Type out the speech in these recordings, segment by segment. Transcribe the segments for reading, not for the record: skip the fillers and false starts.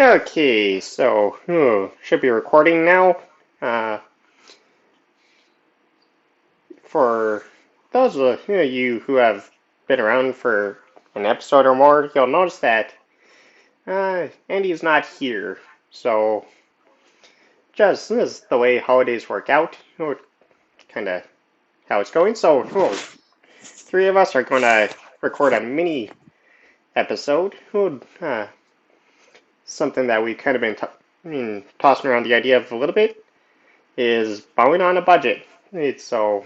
Okay, so should be recording now. Uh, for those of you who have been around for an episode or more, you'll notice that Andy's not here. So just this is the way holidays work out. Kind of how it's going. So three of us are going to record a mini episode. Something that we've kind of been tossing around the idea of a little bit is bowing on a budget. So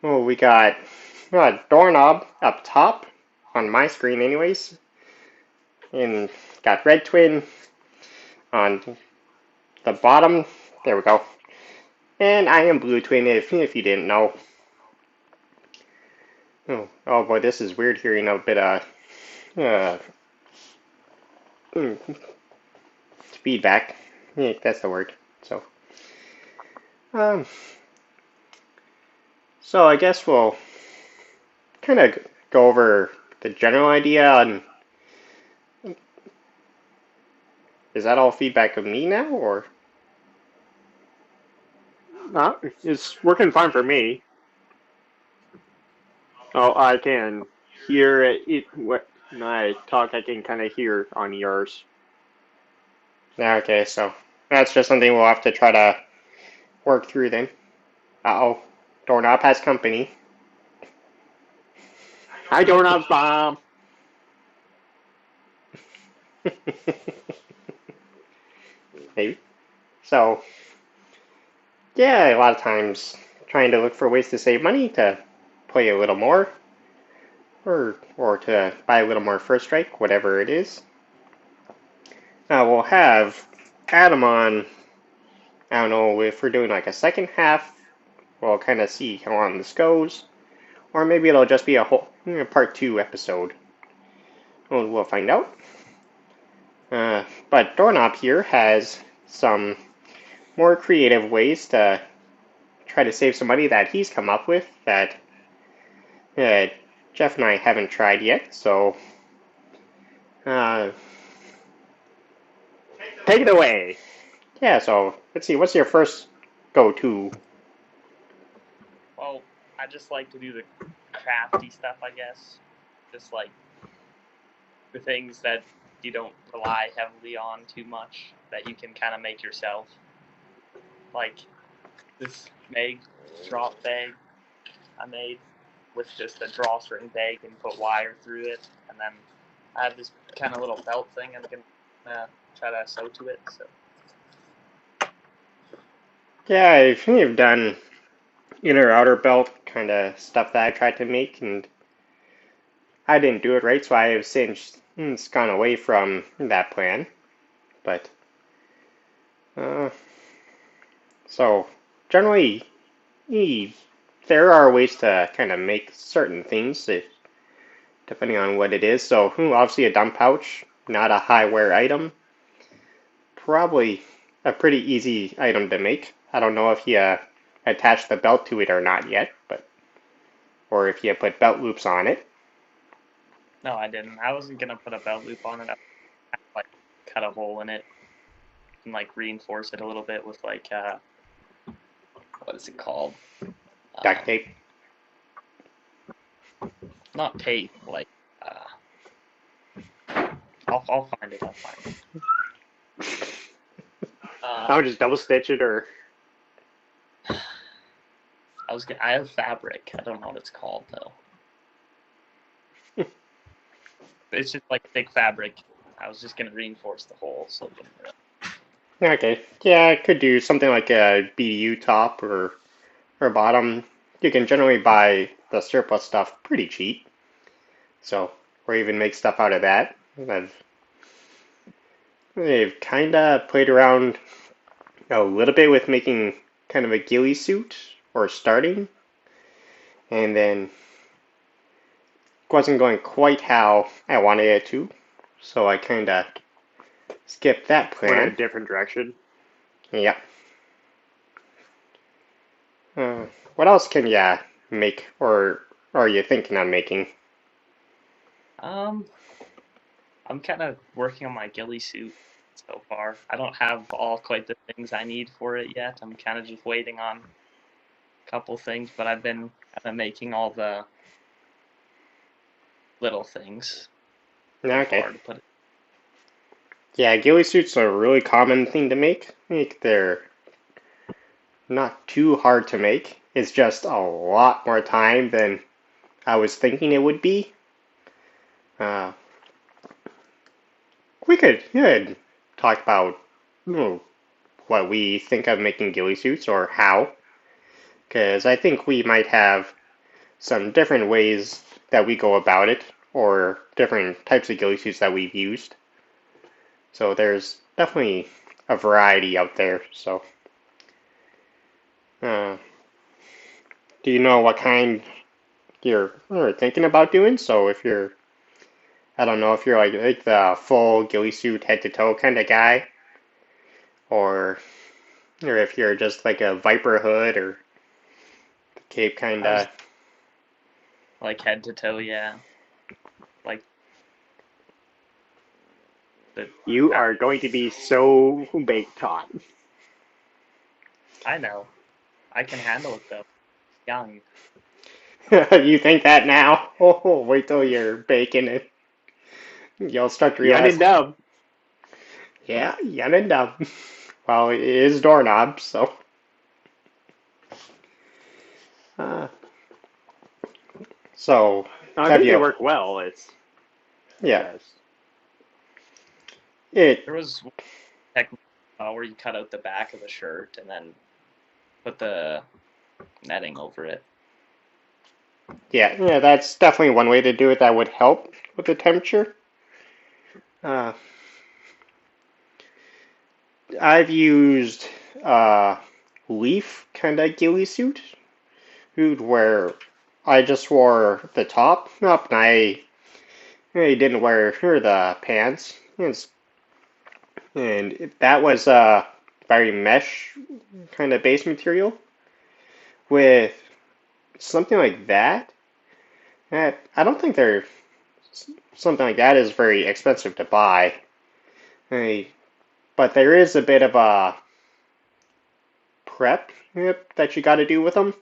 we got a doorknob up top on my screen anyways, and got red twin on the bottom. There we go. And I am blue twin if you didn't know. Oh boy, this is weird hearing a bit of mm, feedback. Yeah, that's the word. Um, so I guess we'll kind of go over the general idea on. Is that all feedback of me now, or? It's working fine for me. Oh, I can hear it when I talk. I can kind of hear on yours. Yeah, okay, so that's just something we'll have to try to work through then. Uh-oh, doorknob has company. Hi, doorknobs bomb. Maybe. So, yeah, a lot of times trying to look for ways to save money to play a little more, or to buy a little more first strike, whatever it is. We'll have Adam on. I don't know if we're doing like a second half. We'll kind of see how long this goes, or maybe it'll just be a whole part two episode. We'll find out. But Doorknob here has some more creative ways to try to save some money that he's come up with that Jeff and I haven't tried yet. So, uh, Take it away. yeah, so let's see, what's your first go-to? Well, I just like to do the crafty stuff, I guess. Just like the things that you don't rely heavily on too much, that you can kind of make yourself. Like this Meg drop bag I made with just a drawstring bag and put wire through it, and then I have this kind of little belt thing I'm gonna try to sew to it. So Yeah, I've done inner outer belt kind of stuff that I tried to make, and I didn't do it right, so I have since gone away from that plan. But uh, so generally, there are ways to kind of make certain things depending on what it is. So obviously a dump pouch, not a high wear item, probably a pretty easy item to make. I don't know if you attach the belt to it or not yet, but or if you put belt loops on it. no, I didn't. I wasn't gonna put a belt loop on it. I like cut a hole in it and like reinforce it a little bit with like what is it called? Duct tape. Not tape, like I'll find it. I'll find it. I would just double stitch it, or I have fabric. I don't know what it's called though. It's just like thick fabric. I was just gonna reinforce the hole so it wouldn't rip. Okay, yeah, I could do something like a BDU top or bottom. You can generally buy the surplus stuff pretty cheap. So, or even make stuff out of that. They've kind of played around a little bit with making kind of a ghillie suit or starting, and then wasn't going quite how I wanted it to, so I kind of skipped that went in a plan. different direction. Yeah. What else can you make, or are you thinking on making? Um, I'm kind of working on my ghillie suit so far. I don't have all quite the things I need for it yet. I'm kind of just waiting on a couple things, but I've been kind of making all the little things so Okay. far to put it. Yeah, ghillie suits are a really common thing to make. They're not too hard to make. It's just a lot more time than I was thinking it would be. Uh, we could talk about what we think of making ghillie suits or how, because I think we might have some different ways that we go about it or different types of ghillie suits that we've used. So there's definitely a variety out there. So, uh, do you know what kind you're thinking about doing? So if you're, I don't know if you're like the full ghillie suit head to toe kind of guy, or if you're just like a viper hood or cape kind I was of. like head to toe, yeah. Like the You are going to be so baked hot. I know. I can handle it though. Young. You think that now? Oh, wait till you're baking it. You'll start to Young realize, and dumb. yeah, young and dumb. Well, it is doorknob, so. Uh, so, No, I have think they you? work well. It's Yeah, yes. it. There was one technique where you cut out the back of the shirt and then put the netting over it. Yeah, that's definitely one way to do it that would help with the temperature. Uh, I've used uh, leaf kind of ghillie suit, where I just wore the top up and I didn't wear the pants. And that was very mesh kind of base material with something like that. I don't think something like that is very expensive to buy. I But there is a bit of a prep that you got to do with them,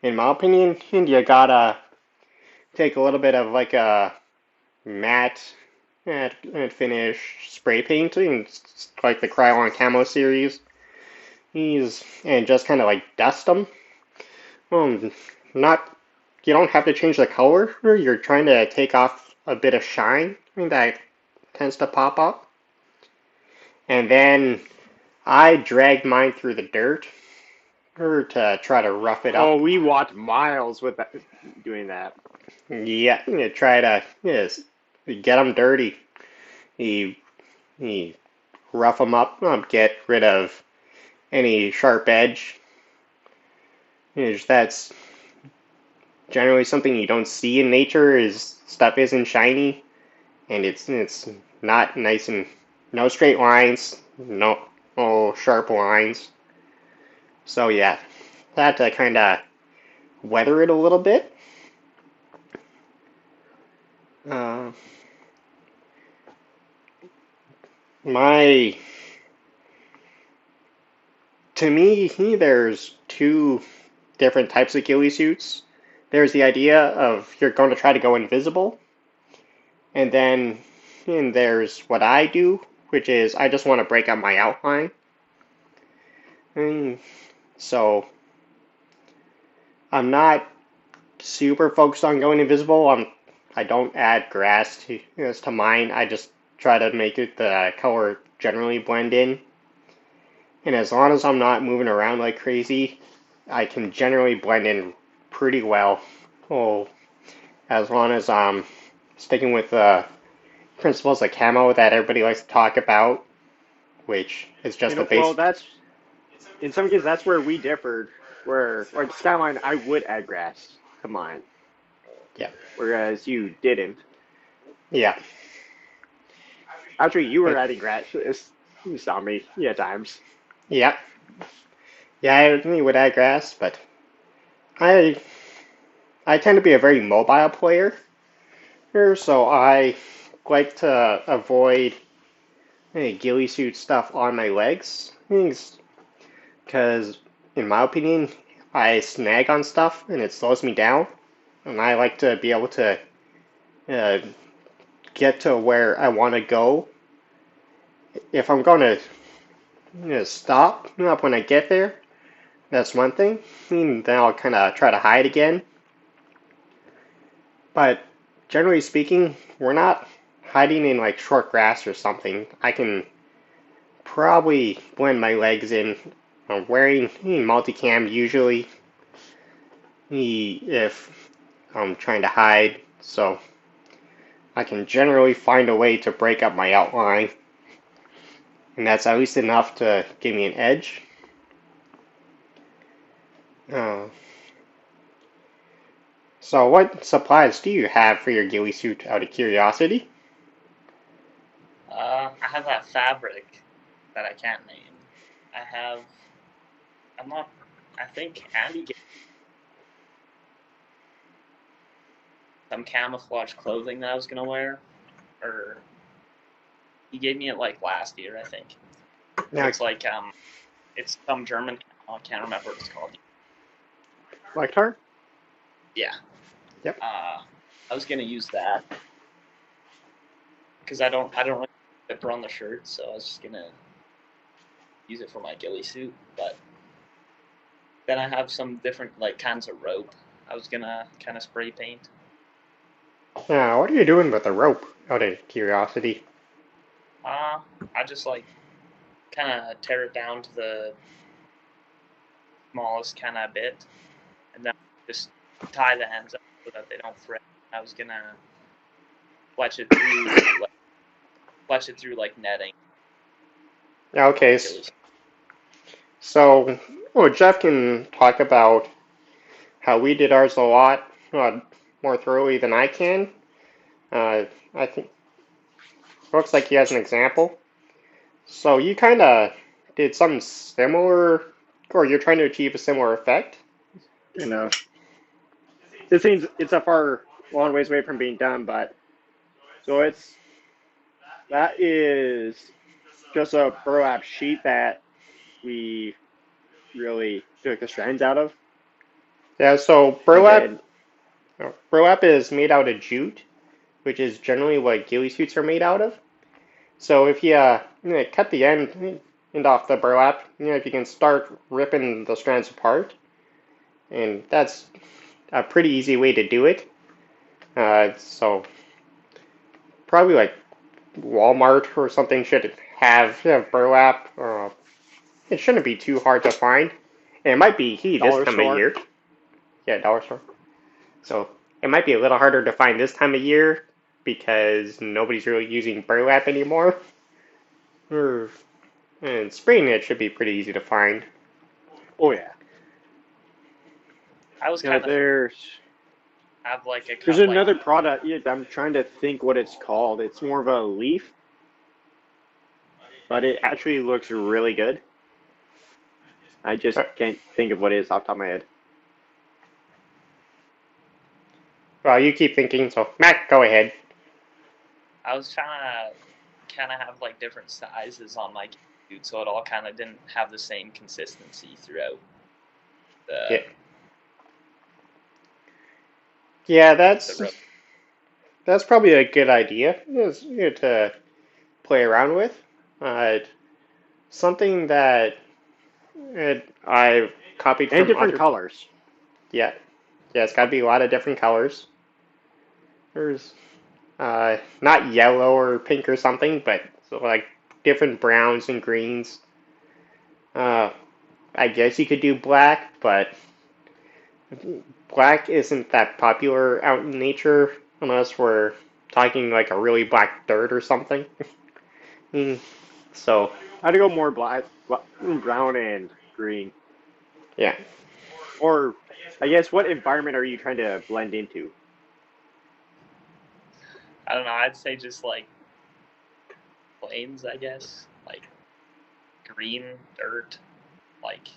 in my opinion. And you gotta take a little bit of like a matte and finish spray painting, like the Krylon Camo series. And just kind of like dust them. Not You don't have to change the color. You're trying to take off a bit of shine that tends to pop up. And then I dragged mine through the dirt to try to rough it Oh, up. we walked miles with that, doing that. Yeah, you try to get them dirty. You, you rough them up, get rid of any sharp edge. That's generally something you don't see in nature. Is stuff isn't shiny and it's not nice and no straight lines, no sharp lines. So yeah, had to kind of weather it a little bit. Uh, my To me, there's two different types of ghillie suits. There's the idea of you're going to try to go invisible, and then there's what I do, which is I just want to break up my outline. And so I'm not super focused on going invisible. I don't add grass to mine. I just try to make the color generally blend in. And as long as I'm not moving around like crazy, I can generally blend in pretty well. Oh, as long as I'm sticking with the principles of camo that everybody likes to talk about, which is just the Well, base. that's in some cases that's where we differed. Where like Skyline, I would add grass to mine, Yeah, whereas you didn't. yeah, Actually, you were but adding grass. You saw me, yeah, times. yeah, yeah. I really would add grass, but I I tend to be a very mobile player here, so I like to avoid ghillie suit stuff on my legs, because in my opinion, I snag on stuff and it slows me down, and I like to be able to uh, get to where I want to go. If I'm going to stop up when I get there, that's one thing. And then I'll kind of try to hide again. But generally speaking, we're not hiding in like short grass or something. I can probably blend my legs in. I'm wearing multicam usually if I'm trying to hide, so I can generally find a way to break up my outline, and that's at least enough to give me an edge. Uh, so what supplies do you have for your ghillie suit out of curiosity? I have that fabric that I can't name. I have. I'm not. I think Andy gave some camouflage clothing that I was gonna wear, or he gave me it like last year, I think. Now, It's like it's some German. I can't remember what it's called. Like her? Yeah. yep. I was gonna use that because I don't really zipper on the shirt, so I was just gonna use it for my ghillie suit. But then I have some different like kinds of rope. I was gonna kind of spray paint. Now, what are you doing with the rope out of curiosity? I just like kind of tear it down to the smallest kind of bit, and then just tie the ends up so that they don't fray. I was gonna fletch it through like netting. Okay, so Jeff can talk about how we did ours a lot more thoroughly than I can. I think looks like he has an example. So you kind of did something similar, or you're trying to achieve a similar effect. You know, it seems it's a far long ways away from being done, but so that is just a burlap sheet that we really took the strands out of, Yeah, so and then burlap is made out of jute, which is generally what ghillie suits are made out of. So if you, cut the end off the burlap, if you can start ripping the strands apart, and that's a pretty easy way to do it. So probably like Walmart or something should have burlap. It shouldn't be too hard to find. And it might be this dollar time of store. year. Yeah, dollar store. So it might be a little harder to find this time of year because nobody's really using burlap anymore. And spring it should be pretty easy to find. Oh yeah. I was You know, kind of have like a there's cut like another product. Yeah, I'm trying to think what it's called. It's more of a leaf, but it actually looks really good. I just Uh, can't think of what it is off the top of my head. Well, you keep thinking, so Mac, go ahead. I was trying to kind of have like different sizes on my suit, so it all kind of didn't have the same consistency throughout Yeah, the yeah, the rope. that's probably a good idea to play around with. Uh, Something that I've copied And from different other. colors. Yeah, yeah, it's got to be a lot of different colors. There's not yellow or pink or something, but so like different browns and greens. Uh, I guess you could do black, but black isn't that popular out in nature unless we're talking like a really black dirt or something. Mm, So, I'd go more brown and green. yeah. Or, I guess, what environment are you trying to blend into? I don't know. I'd say just like plains, I guess, like green dirt, like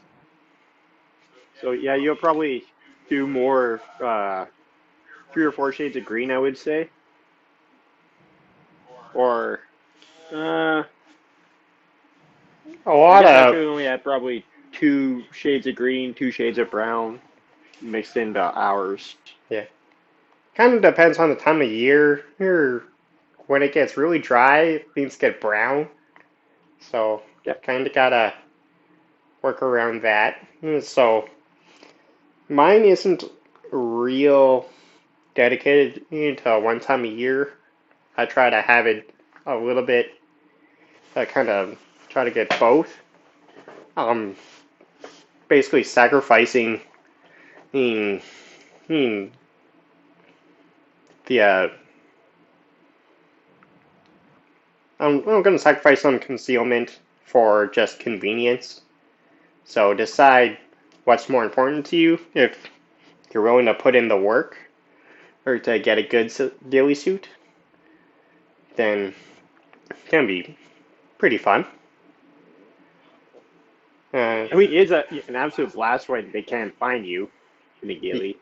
So yeah, you'll probably do more 3 or 4 shades of green, I would say. or I A lot guess of, actually we only had probably 2 shades of green, 2 shades of brown mixed into ours. yeah, kind of depends on the time of year. Here, when it gets really dry, things get brown. So, Yep. kind of gotta work around that. So, mine isn't real dedicated to one time a year. I try to have it a little bit, kind of try to get both. Um, Basically sacrificing in, in the I'm going to sacrifice some concealment for just convenience. So decide what's more important to you. If you're willing to put in the work or to get a good ghillie suit, then it can be pretty fun. I mean, it's an absolute blast when they can't find you in the ghillie.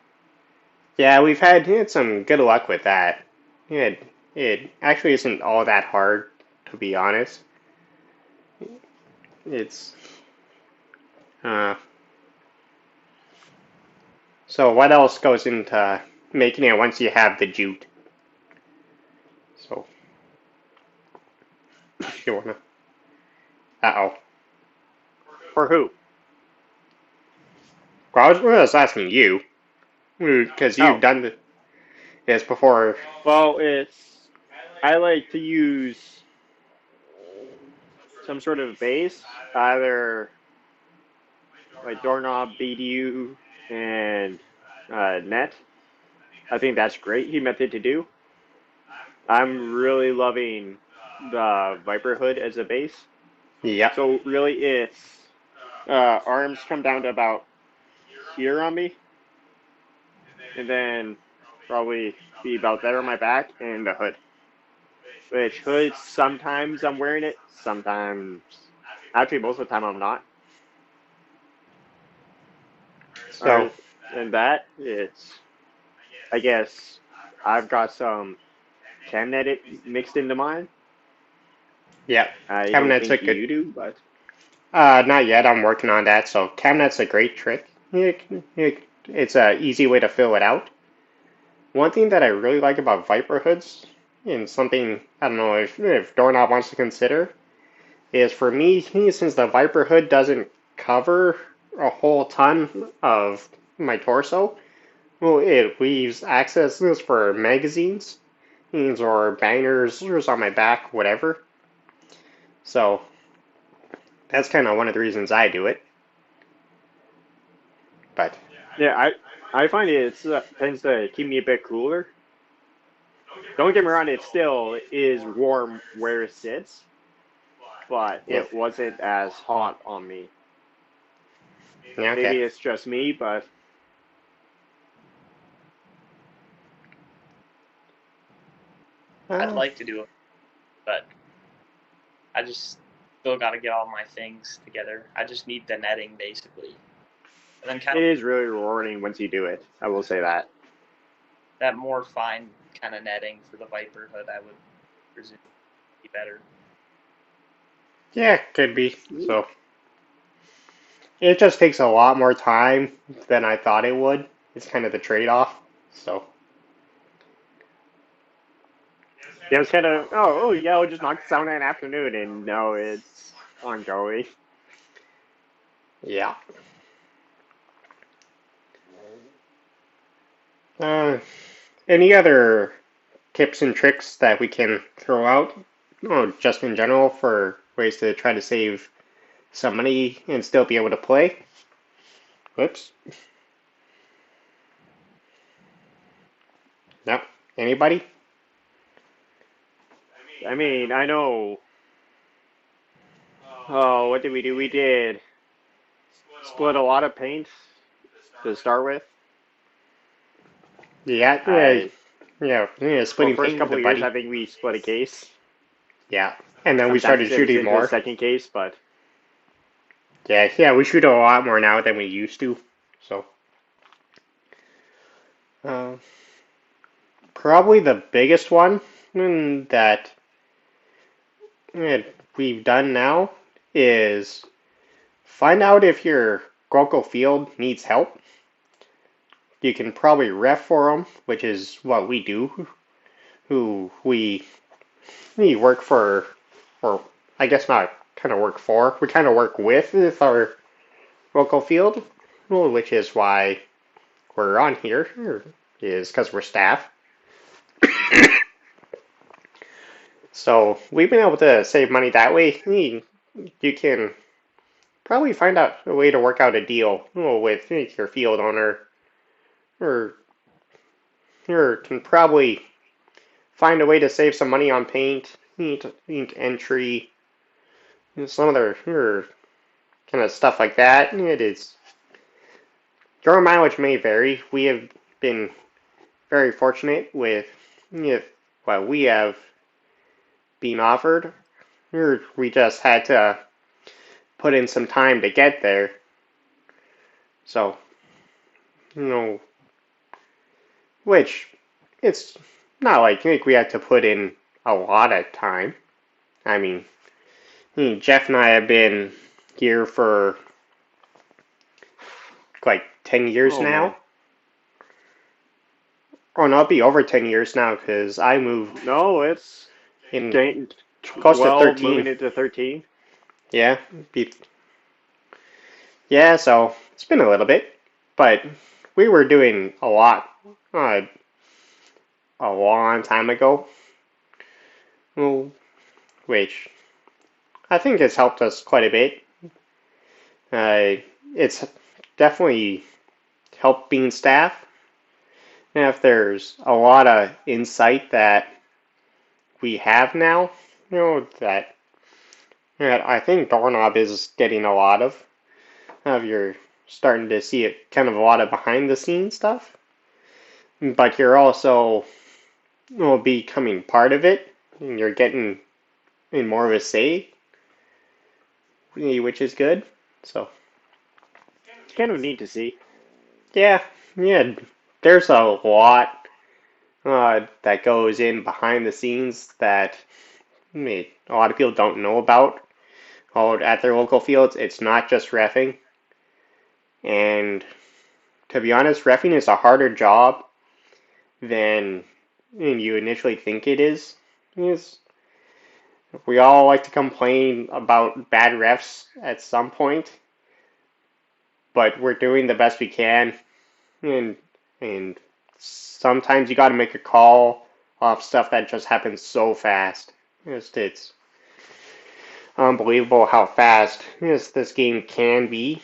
Yeah, we've had some good luck with that. It actually isn't all that hard, to be honest. It's uh, so what else goes into making it once you have the jute? So you wanna? Uh-oh. For who? Well, I was asking you because you've Oh, done this before. well, I like to use some sort of base, either like doorknob, BDU, and net. I think that's great method to do. I'm really loving the Viper hood as a base. Yep. So really, it's arms come down to about here on me, and then probably be about there on my back, and the hood. Which hood, sometimes I'm wearing it, sometimes, actually most of the time I'm not. So Other than that, I guess, I've got some Camnet mixed into mine. yep. I don't Cabinet's a think good. you do, but Not yet. I'm working on that. So cabinet's a great trick. It's a easy way to fill it out. One thing that I really like about Viper hoods, and something I don't know if Doorknob wants to consider, is for me, since the Viper hood doesn't cover a whole ton of my torso, well, it leaves access for magazines, or bangers, or on my back, whatever. So that's kind of one of the reasons I do it. But yeah, I find it tends to keep me a bit cooler. Don't get me wrong, it still is warm where it sits, but yeah, it wasn't as hot on me. yeah, okay. Maybe it's just me, but I'd Uh, like to do it, but I just still got to get all my things together. I just need the netting basically, and then kind it of is really rewarding once you do it. I will say that. that more fine kind of netting for the Viper hood. I would presume be better. yeah, could be. So it just takes a lot more time than I thought it would. It's kind of the trade-off. So Yeah, it's kind of oh yeah, I'll just knock this out in an afternoon, and no, it's ongoing. yeah. Uh, any other tips and tricks that we can throw out, or just in general, for ways to try to save some money and still be able to play? Whoops. No. Anybody? I mean, I know. Oh, what did we do? We did split a lot of paint to start with. Yeah, yeah, I yeah. For Splitting first paint with couple a of years, buddy. I think we split a case. Yeah, and then we Sometimes started it was shooting into a more. second case, but Yeah, yeah, we shoot a lot more now than we used to. So, uh, probably the biggest one that we've done now is find out if your local field needs help. You can probably ref for them, which is what we do. Who we work for, or I guess not kind of work for. We kind of work with our local field, which is why we're on here. Is because we're staff. So we've been able to save money that way. You can probably find out a way to work out a deal with your field owner, or can probably find a way to save some money on paint entry, some other kind of stuff like that. It is your mileage may vary. We have been very fortunate with what we have been offered. We just had to put in some time to get there. So, which it's not like we had to put in a lot of time. I mean, Jeff and I have been here for like 10 years now. Man. Oh, no, it'll be over 10 years now because I moved No, it's in close to 13. moving into 13. Yeah, yeah. So it's been a little bit, but we were doing a lot a long time ago. Well, which I think has helped us quite a bit. It's definitely helped being staff. And if there's a lot of insight that we have now, that I think Doorknob is getting a lot of. You're starting to see it kind of a lot of behind the scenes stuff, but you're also becoming part of it, and you're getting in more of a say, which is good. So It's kind of neat to see. yeah, there's a lot that goes in behind the scenes that a lot of people don't know about. At their local fields, it's not just reffing. And to be honest, reffing is a harder job than you initially think it is. We all like to complain about bad refs at some point, but we're doing the best we can, and sometimes you got to make a call off stuff that just happens so fast. It's unbelievable how fast this game can be.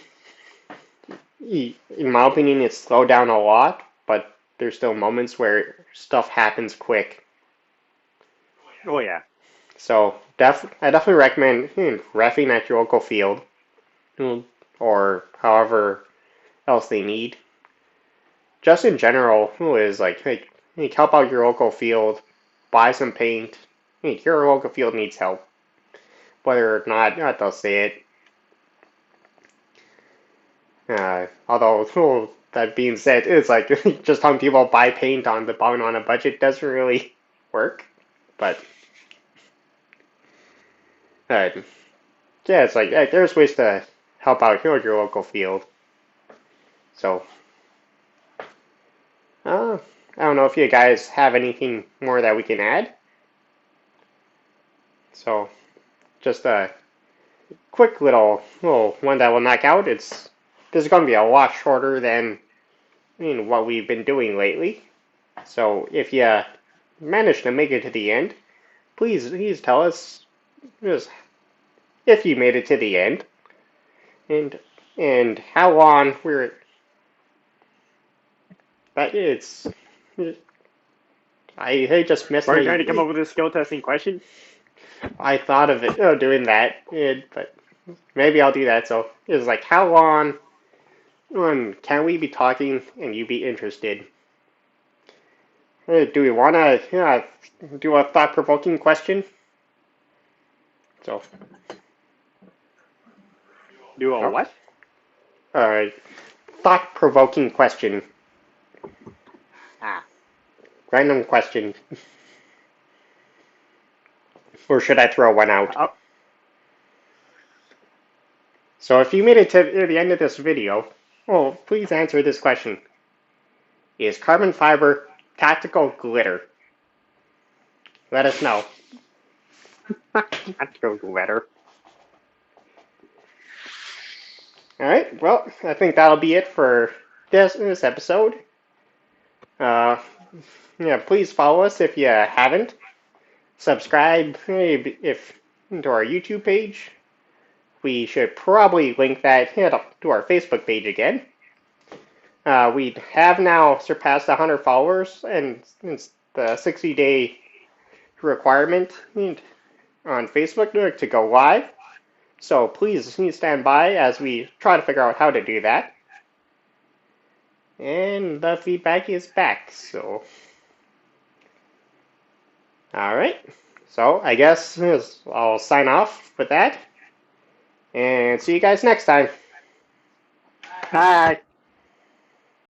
In my opinion, it's slowed down a lot, but there's still moments where stuff happens quick. Oh yeah. So I definitely recommend reffing at your local field, or however else they need. Just in general, is like, hey, help out your local field, buy some paint. Your local field needs help, whether or not they'll say it. Although, that being said, it's like just telling people buy paint on a budget doesn't really work. But yeah, it's like there's ways to help out your local field. So I don't know if you guys have anything more that we can add. So just a quick little one that will knock out. This is going to be a lot shorter than what we've been doing lately. So if you manage to make it to the end, please tell us just if you made it to the end and how long we're. But it's I just missed. Are you trying to come up with a skill testing question? I thought of it doing that, but maybe I'll do that. So it's like, how long can we be talking and you be interested? Do we want to do a thought-provoking question? So, Do a what? Thought-provoking question. Ah. Random question. Or should I throw one out? Oh, So if you made it to the end of this video, well, please answer this question. Is carbon fiber tactical glitter? Let us know. that goes better. All right, well, I think that'll be it for this episode. Yeah, please follow us if you haven't. Subscribe if to our YouTube page. We should probably link that to our Facebook page again. We have now surpassed 100 followers, and it's the 60-day requirement on Facebook to go live. So please stand by as we try to figure out how to do that. And the feedback is back, so. Alright, so I guess I'll sign off with that. And see you guys next time. Bye.